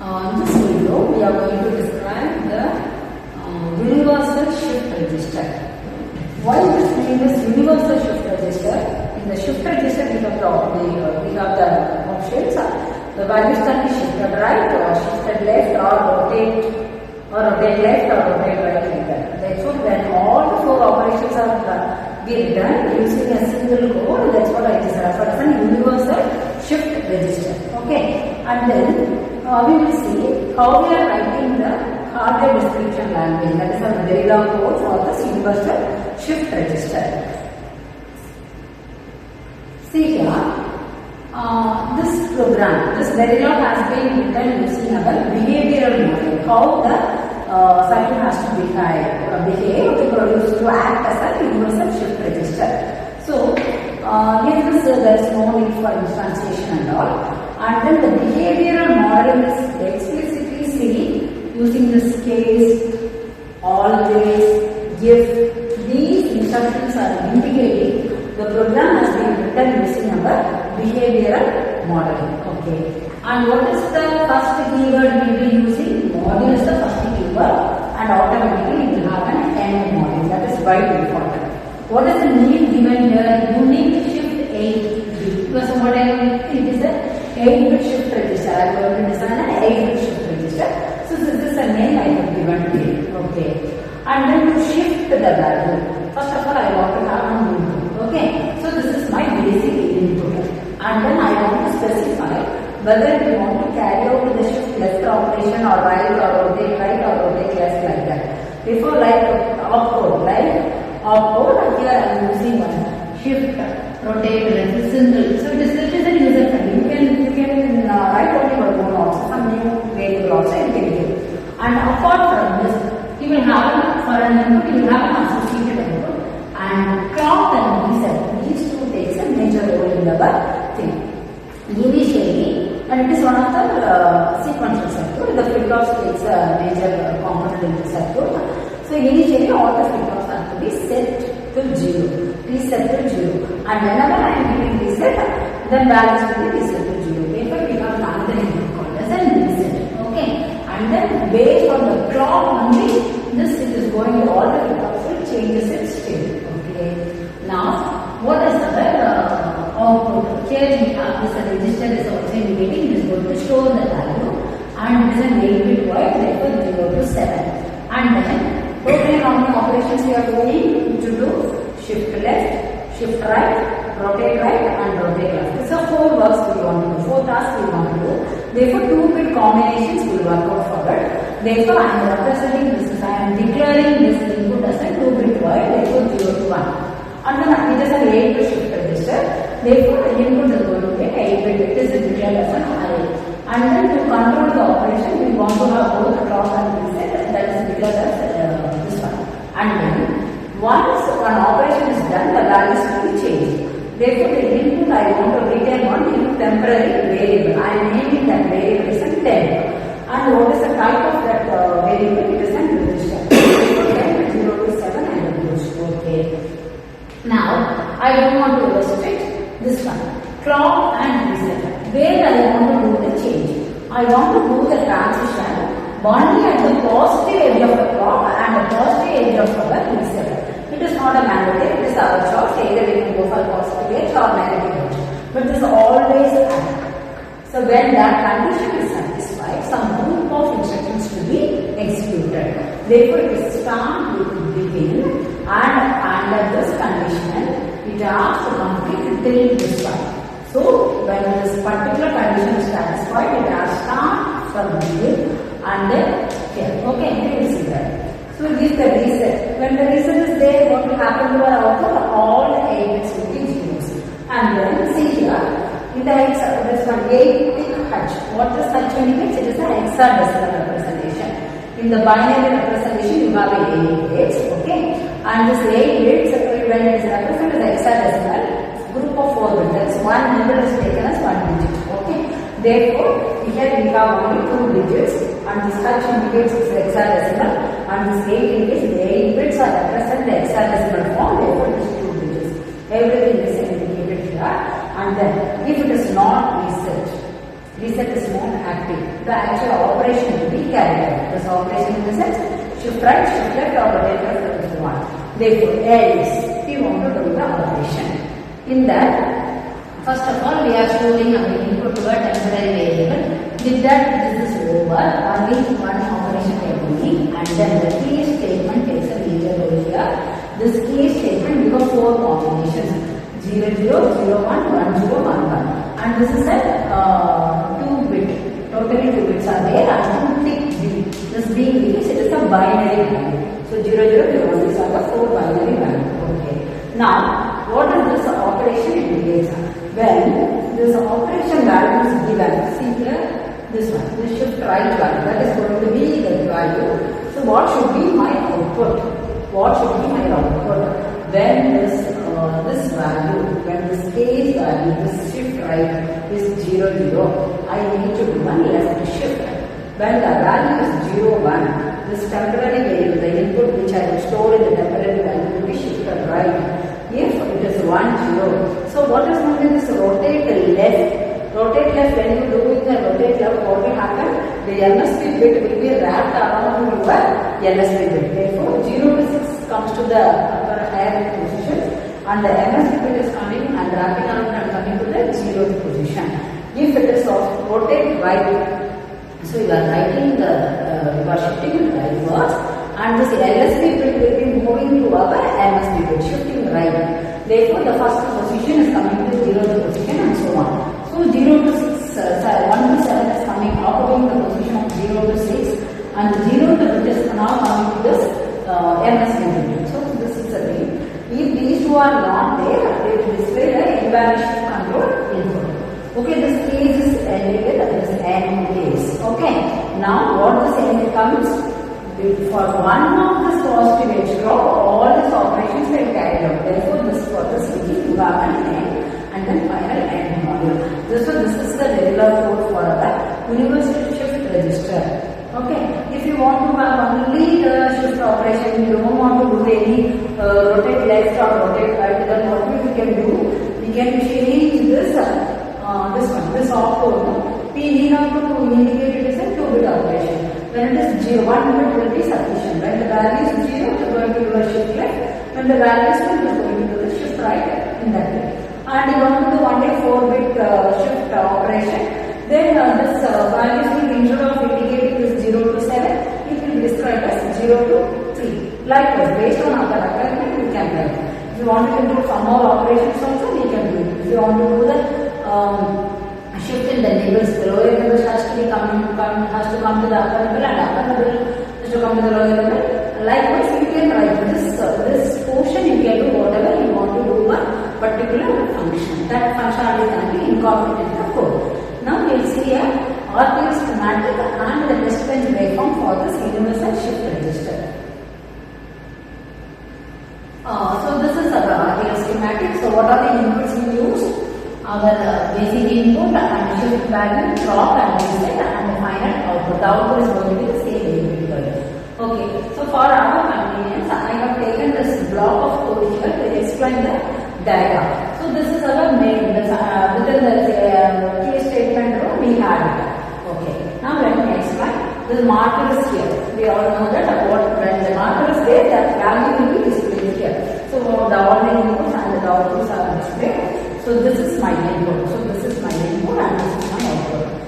In this video, we are going to describe the universal shift register. Why this name is universal shift register? In the shift register, we have the options. The values can be shifted right or shifted left or rotate left or rotate right like that. Therefore, when all the four operations are being done using a single code, that's what it is referred as a universal shift register. Okay, and then we will see how we are writing the hardware description language. That is a very long code for this universal shift register. See here, this program, this Verilog has been written using our behavioral model. How the circuit has to behave to act as a universal shift register. So, here there is no need for instantiation and all. And then the behavioral model is explicitly seen using this case, always, if. These instructions are indicating the program has been written using our behavioral model. Okay. And what is the first keyword we will be using? Module is the first keyword, and automatically it will have an end module. That is by default. What is the need given here? You need to shift 8 because what I mean, it is a 8-bit shift register. I am going to design an 8-bit shift register. So this is a name I have given to it. Okay. And then to shift the value. First of all, I want to have an input. Okay. So this is my basic input. And then I want to specify whether we want to carry out the shift left operation or right or rotate left like that. Before like opcode, right? Opcode, here I am using one shift, rotate left, simple. So this is a user friendly. You can write only your own also, some new variable also you can do. And apart from this, you will have for an input, you will have an associated input. And clock and reset, these two takes a major role in our thing. Initially, and it is one of the sequential circuit, the flip-flops takes a major component in the circuit. So initially all the flip-flops have to be set to 0, reset to 0. And whenever I am giving reset, then values will be reset to 0. Therefore, we have another input called as a reset. Okay. And then based on the clock only, this it is going to all the flip-flops will changes its state. Okay. Now, what is the output? Here we have this register is also indicating it is going to store the value, and it is an 8-bit wide, therefore 0 to 7. And then totally how many operations we are doing to do shift left, shift right, rotate right, and rotate left. So 4 works we want to do, 4 tasks we want to do. Therefore 2-bit combinations will work out forward. Therefore I am representing this, I am declaring this input as a 2-bit wide, therefore 0 to 1. And then it is an 8-bit shift register. Therefore, the input is going to be 8-bit. It is declared as an array. And then to control the operation, we want to have both clock and reset. That is declared as this one. And then once one operation is done, the values will be changed. Therefore, the input I want to retain one temporary variable. I am naming that variable as a temp. And what is the type of that variable? It is a register. So 10, 0 to 7 and reduce. Okay. Now, I don't want to restrict this one, clock and reset. Where I want to do the change? I want to do the transition only at the positive edge of the clock and the positive edge of the reset. It is not a mandatory, it is our choice. Either we can go for positive edge or negative edge. But this always happens. So when that condition is satisfied, some group of instructions will be executed. Therefore, it is start with begin, and under this condition, it has to complete till this one. So, when this particular condition is satisfied, it has to start from begin and then here. Okay, we will see that. So, this is the reset. When the reset is there, what will happen to our output? All 8 bits will be zeros. And then see here. In the this one 8-bit H. What is H indicates? It is an hexadecimal representation. In the binary representation, you have 8 bits. Okay, and this 8 bits when it is represented as hexadecimal, group of 4 bits. That is one number is taken as 1 digit. Okay, therefore here we have only 2 digits, and this H indicates it's hexadecimal, and this 8 indicates the 8 bits are represented in hexadecimal form. Therefore, it is 2 digits. Everything is indicated here. And then if it is not reset, reset is not active. The actual operation will be carried out. This operation in the sense shift right, shift left, or rotate left is one. Therefore, else we want to do the operation. In that, first of all, we are storing our input to a temporary variable. With that, this is over. Only one operation we are doing, and then the case statement takes a major role here. This case statement becomes 4 combinations: 0, 0, 0, 1, 1, 0, 1, 1. And this is a 2-bit. Totally 2 bits are there, and 2 tick B. This being because it is a binary value. So 0, 0, 0, 1. These are the 4 binary values. Okay. Now, what is this operation indicates? When this operation value is given, see here, this one, the shift right value, that is going to be the value. So what should be my output? What should be my output? When this value, when this case value, this shift right is 0, 0, I need to do one left shift. When the value is 0, 1, this temporary variable, the input which I will store in the temporary value will be shifted right. If it is 1, 0, so what is known as rotate left? Rotate left, when you do it the rotate left, what will happen? The LSB bit will be wrapped around your LSB bit. Therefore, 0 to 6 comes to the upper higher position, and the MSB bit is coming and wrapping around and coming to the 0th position. If it is of rotate right, so you are writing the, you are shifting it rightwards, and this LSB bit will be moving to our MSB bit, shifting right. Therefore, the first position is coming to 0th position and so on. So 0 to 6, 1 to 7 is coming, occupying the position of 0 to 6, and 0 to bit is now coming to this MSB bit. So this is the thing. If these two are not there, they will display the invalid shift control input. Okay, this case is ended with this AND case. Okay, now what this end comes? For one of this positive edge drop, all these operations will carry out. Therefore, this for this will be environment end and then final end module. This is the regular code for a universal shift register. Okay, if you want to have only the shift operation, you don't want to do any rotate left or rotate right, then what we can do? We can change this this opcode. We need not to indicate it as a 2-bit operation. When it is 0, 1 bit will be sufficient. When the value is 0, you are going to do a shift left. When the value is 2, you are going to do the shift right in that way. And you want to do only 4-bit shift operation. Then this values will be instead of indicating this 0 to 7, it will be described as 0 to 3. Likewise, based on our requirement, we can write. If you want to do some more operations also, we can do it. If you want to do the shift in the neighbors, the lower neighbors has to come to the upper level, and upper level has to come to the lower level. Likewise, you can write this portion, you can do whatever you want to do one particular function. That functionality can be incorporated in the code. Now we will see a RTL schematic and the test bench waveform for this universal shift register. So this is our RTL schematic. So what are the inputs we use? Our basic input and shift value, drop and reset, and the final output. The output is going to be the same variable. Okay, so for our convenience, I have taken this block of code here to explain the diagram. So this is our main, within the case statement row we had it. Okay, now let me explain. This marker is here. We all know that when the marker is there, that value will be displayed here. So the all the inputs and the outputs are displayed. So this is my input. So this is my input and